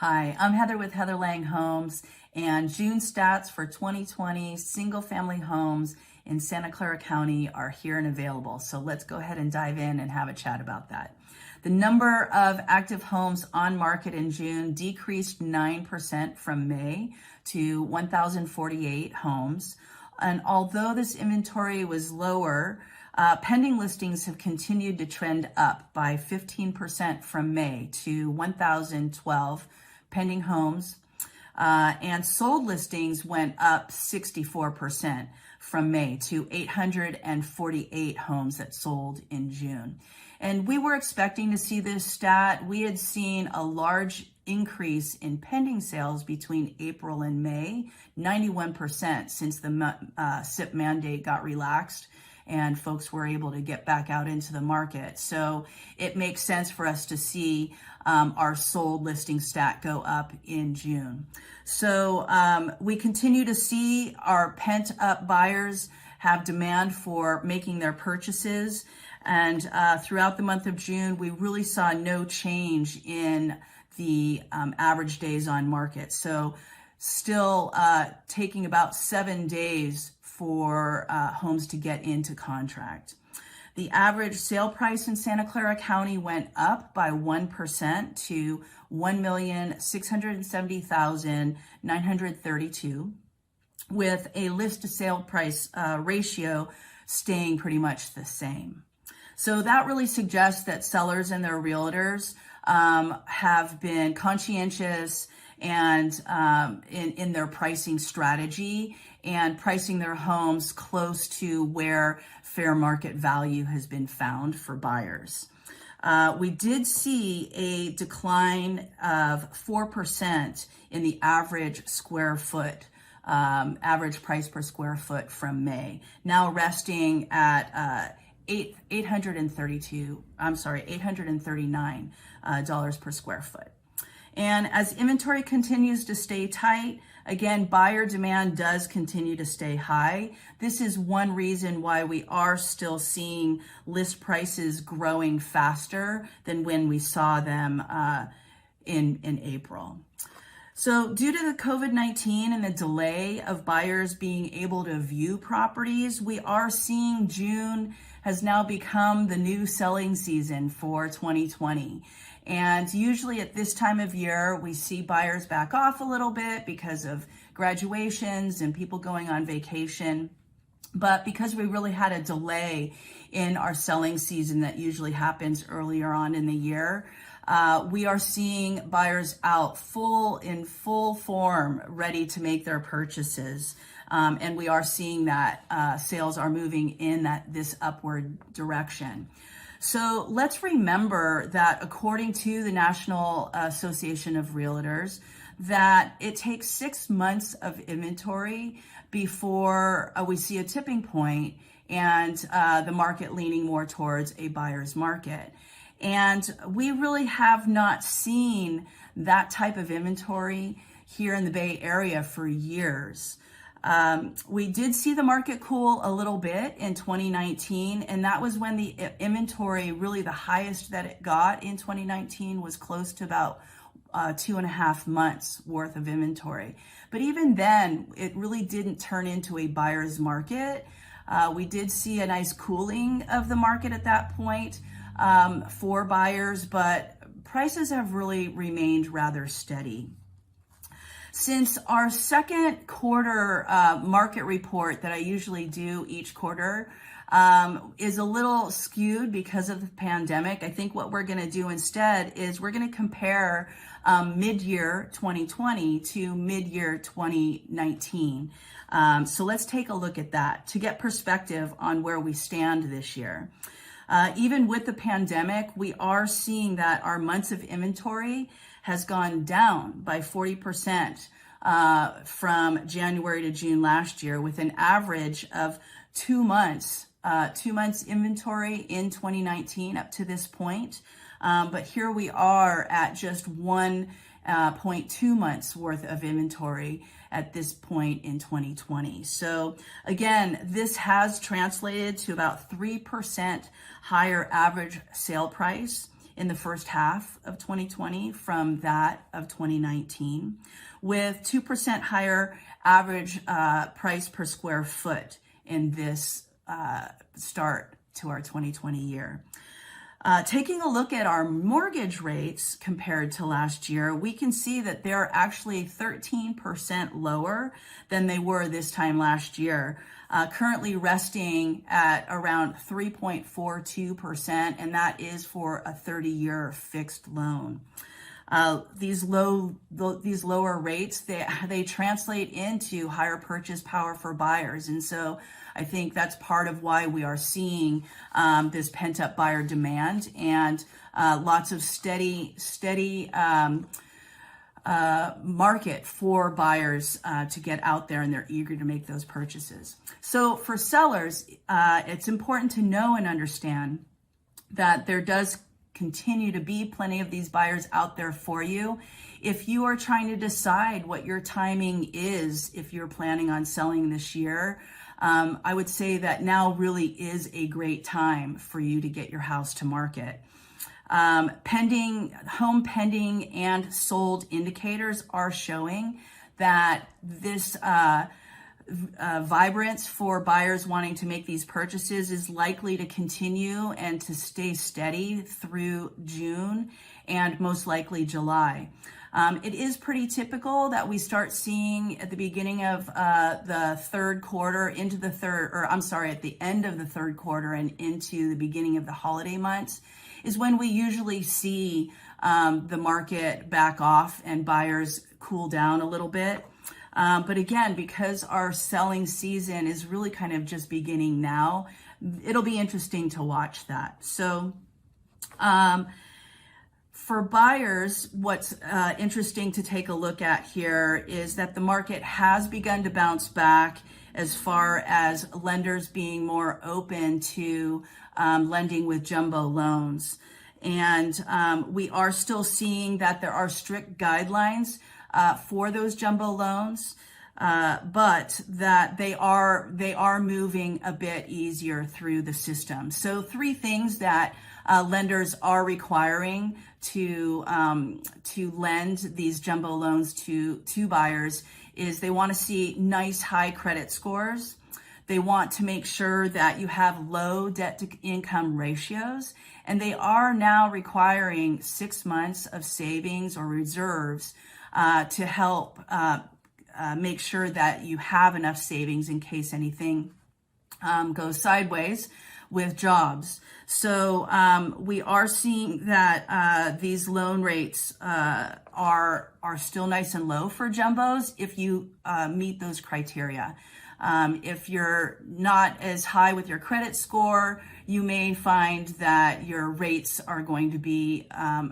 Hi, I'm Heather with Heather Lange Homes, and June stats for 2020 single-family homes in Santa Clara County are here and available. So let's go ahead and dive in and have a chat about that. The number of active homes on market in June decreased 9% from May to 1,048 homes. And although this inventory was lower, pending listings have continued to trend up by 15% from May to 1,012 pending homes, and sold listings went up 64% from May to 848 homes that sold in June. And we were expecting to see this stat. We had seen a large increase in pending sales between April and May, 91% since the SIP mandate got relaxed and folks were able to get back out into the market. So it makes sense for us to see our sold listing stat go up in June. So we continue to see our pent up buyers have demand for making their purchases. And throughout the month of June, we really saw no change in the average days on market. So still taking about 7 days for homes to get into contract. The average sale price in Santa Clara County went up by 1% to $1,670,932, with a list to sale price ratio staying pretty much the same. So that really suggests that sellers and their realtors have been conscientious and in their pricing strategy and pricing their homes close to where fair market value has been found for buyers. We did see a decline of 4% in the average square foot, average price per square foot from May, now resting at $839 per square foot. And as inventory continues to stay tight, again, buyer demand does continue to stay high. This is one reason why we are still seeing list prices growing faster than when we saw them in April. So due to the COVID-19 and the delay of buyers being able to view properties, we are seeing June has now become the new selling season for 2020. And usually at this time of year, we see buyers back off a little bit because of graduations and people going on vacation. But because we really had a delay in our selling season that usually happens earlier on in the year, we are seeing buyers out in full form, ready to make their purchases. And we are seeing that sales are moving in this upward direction. So let's remember that according to the National Association of Realtors, that it takes 6 months of inventory before we see a tipping point and the market leaning more towards a buyer's market. And we really have not seen that type of inventory here in the Bay Area for years. We did see the market cool a little bit in 2019, and that was when the inventory, really the highest that it got in 2019, was close to about 2.5 months worth of inventory. But even then, it really didn't turn into a buyer's market. We did see a nice cooling of the market at that point for buyers, but prices have really remained rather steady. Since our second quarter market report that I usually do each quarter is a little skewed because of the pandemic, I think what we're going to do instead is we're going to compare mid-year 2020 to mid-year 2019. So let's take a look at that to get perspective on where we stand this year. Even with the pandemic, we are seeing that our months of inventory has gone down by 40% from January to June last year, with an average of 2 months inventory in 2019 up to this point. But here we are at just 1.2 months worth of inventory at this point in 2020. So again, this has translated to about 3% higher average sale price in the first half of 2020 from that of 2019, with 2% higher average price per square foot in this start to our 2020 year. Taking a look at our mortgage rates compared to last year, we can see that they're actually 13% lower than they were this time last year, currently resting at around 3.42%, and that is for a 30-year fixed loan. These lower rates, they translate into higher purchase power for buyers. And so I think that's part of why we are seeing this pent up buyer demand and lots of steady market for buyers to get out there, and they're eager to make those purchases. So for sellers, it's important to know and understand that there does continue to be plenty of these buyers out there for you. If you are trying to decide what your timing is, if you're planning on selling this year, I would say that now really is a great time for you to get your house to market. Home pending and sold indicators are showing that this vibrance for buyers wanting to make these purchases is likely to continue and to stay steady through June and most likely July. It is pretty typical that we start seeing at the beginning of the third quarter at the end of the third quarter and into the beginning of the holiday months is when we usually see the market back off and buyers cool down a little bit. But again, because our selling season is really kind of just beginning now, it'll be interesting to watch that. So for buyers, what's interesting to take a look at here is that the market has begun to bounce back as far as lenders being more open to lending with jumbo loans. And we are still seeing that there are strict guidelines for those jumbo loans, but that they are moving a bit easier through the system. So 3 things that lenders are requiring to lend these jumbo loans to buyers is they want to see nice high credit scores. They want to make sure that you have low debt to income ratios, and they are now requiring 6 months of savings or reserves to help make sure that you have enough savings in case anything goes sideways with jobs. So we are seeing that these loan rates are still nice and low for jumbos if you meet those criteria. If you're not as high with your credit score, you may find that your rates are going to be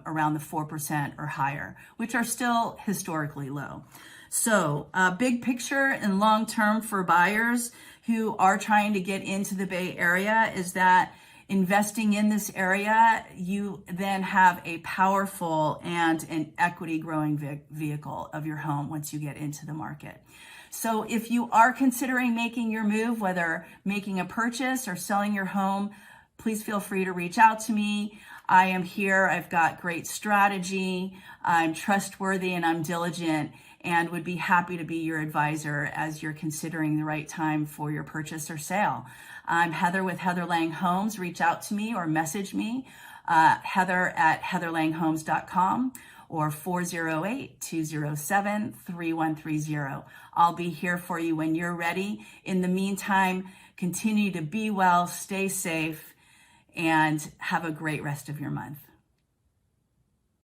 around the 4% or higher, which are still historically low. So big picture and long term for buyers who are trying to get into the Bay Area is that investing in this area, you then have a powerful and an equity growing vehicle of your home once you get into the market. So if you are considering making your move, whether making a purchase or selling your home, please feel free to reach out to me. I am here. I've got great strategy. I'm trustworthy and I'm diligent and would be happy to be your advisor as you're considering the right time for your purchase or sale. I'm Heather with Heather Lange Homes. Reach out to me or message me, heather@heatherlangehomes.com or 408-207-3130. I'll be here for you when you're ready. In the meantime, continue to be well, stay safe, and have a great rest of your month.